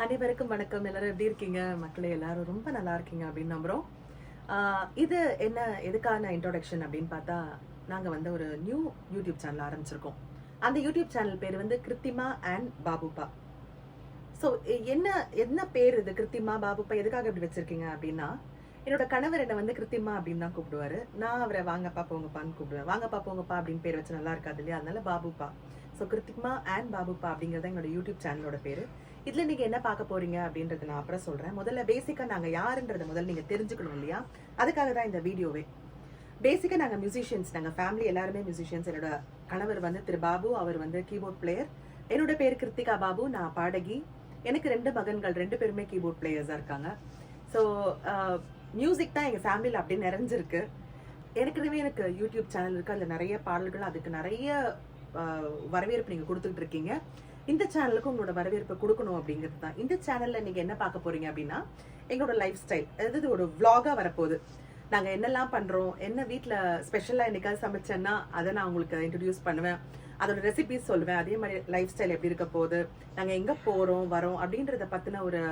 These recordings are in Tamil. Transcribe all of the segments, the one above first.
அனைவருக்கும் வணக்கம். எல்லாரும் எப்படி இருக்கீங்க? மக்களே எல்லாரும் ரொம்ப நல்லா இருக்கீங்க அப்படின்னு நம்புறோம். இது என்ன எதுக்கான இன்ட்ரோடக்ஷன் அப்படின்னு பார்த்தா, நாங்க வந்து ஒரு நியூ யூடியூப் சேனல் ஆரம்பிச்சிருக்கோம். அந்த யூடியூப் சேனல் பேர் வந்து கிருத்திமா அண்ட் பாபுப்பா. ஸோ என்ன என்ன பேர் இது கிருத்திமா பாபுப்பா எதுக்காக இப்படி வச்சிருக்கீங்க அப்படின்னா, என்னோட கணவர் என்னை வந்து கிருத்திமா அப்படின்னு தான் கூப்பிடுவாரு. நான் அவரை வாங்கப்பா போங்கப்பான்னு கூப்பிடுவேன். வாங்கப்பா போங்கப்பா அப்படின்னு பேர் வச்சு நல்லா இருக்காது இல்லையா? அதனால பாபுப்பா. ஸோ கிருத்திமா அண்ட் பாபுப்பா அப்படிங்கிறது என்னோட யூடியூப் சேனலோட பேரு. இதுல நீங்க என்ன பார்க்க போறீங்க அப்படின்றத நான் அப்புறம் சொல்றேன். முதல்ல பேசிக்கா நாங்க யாருன்றத முதல்ல நீங்க தெரிஞ்சுக்கணும் இல்லையா? அதுக்காக தான் இந்த வீடியோவே. பேசிக்கா நாங்க மியூசிஷியன்ஸ், நாங்க ஃபேமிலி எல்லாருமே மியூசிஷியன்ஸ். என்னோட கணவர் வந்து திரு பாபு, அவர் வந்து கீபோர்ட் பிளேயர். என்னோட பேர் கிருத்திகா பாபு, நான் பாடகி. எனக்கு 2 மகன்கள், 2 பேருமே கீபோர்ட் பிளேயர்ஸா இருக்காங்க. ஸோ மியூசிக் தான் எங்க ஃபேமிலியில அப்படியே நிறைஞ்சிருக்கு. ஏற்கனவே எனக்கு யூடியூப் சேனல் இருக்கு, அதுல நிறைய பாடல்கள், அதுக்கு நிறைய வரவேற்பு நீங்க கொடுத்துட்டு இருக்கீங்க. இந்த சேனலுக்கு உங்களோட வரவேற்பு கொடுக்கணும் அப்படிங்கிறது தான். இந்த சேனல்ல நீங்க என்ன பார்க்க போறீங்க அப்படின்னா, எங்களோட லைஃப் ஸ்டைல், அதாவது ஒரு vlog-ஆ வரப்போகுது. நாங்க என்னெல்லாம் பண்றோம், என்ன வீட்டில் ஸ்பெஷலா என்னைக்காவது சமைச்சேன்னா அதை நான் உங்களுக்கு இன்ட்ரடியூஸ் பண்ணுவேன். அதோட ரெசிபிஸ் சொல்லுவேன். அதே மாதிரி லைஃப் ஸ்டைல் எப்படி இருக்க போகுது, நாங்க எங்க போறோம் வரோம் அப்படின்றத பத்தின ஒரு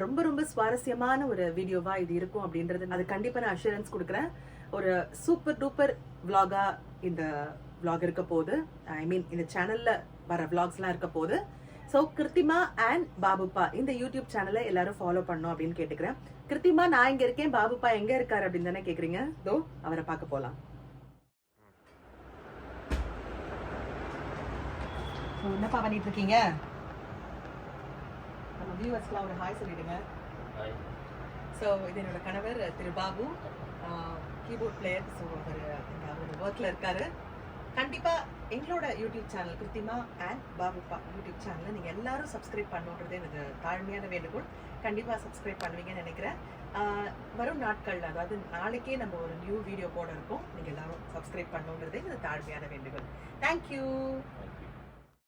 ரொம்ப ரொம்ப சுவாரஸ்யமான ஒரு வீடியோவா இது இருக்கும் அப்படின்றது அது கண்டிப்பா நான் அஷூரன்ஸ் கொடுக்குறேன். ஒரு சூப்பர் டூப்பர் vlog-ஆ இந்த vlog இருக்க போகுது. ஐ மீன் இந்த சேனல்ல வர vlogsலாம் இருக்க போகுது. ஸோ கிருத்திமா அண்ட் பாபுப்பா இந்த யூடியூப் சேனலை எல்லாரும் ஃபாலோ பண்ணணும் அப்படின்னு கேட்டுக்கிறேன். கிருத்திமா நான் இங்க இருக்கேன், பாபுப்பா எங்க இருக்காரு அப்படின்னு தானே கேக்குறீங்க. தோ அவரை பார்க்க போலாம். என்னப்பா பண்ணிட்டு இருக்கீங்க? நம்ம வியூவர்ஸ்லாம் ஒரு ஹாய் சொல்லிடுங்க. ஸோ இது என்னோட கணவர் திரு பாபு, கீபோர்ட் பிளேயர். ஸோ அவர் ஒர்க்ல இருக்காரு. கண்டிப்பா எங்களோட யூடியூப் சேனல் கிருத்திமா அண்ட் பாபுப்பா யூடியூப் சேனலை நீங்க எல்லாரும் சப்ஸ்கிரைப் பண்ணுன்றது எனக்கு தாழ்மையான வேண்டுகோள். கண்டிப்பா சப்ஸ்கிரைப் பண்ணுவீங்கன்னு நினைக்கிறேன். வரும் நாட்கள், அதாவது நாளைக்கே நம்ம ஒரு நியூ வீடியோ போட இருக்கோம். நீங்க எல்லாரும் சப்ஸ்கிரைப் பண்ணுன்றதே எனக்கு தாழ்மையான வேண்டுகோள். தேங்க்யூ.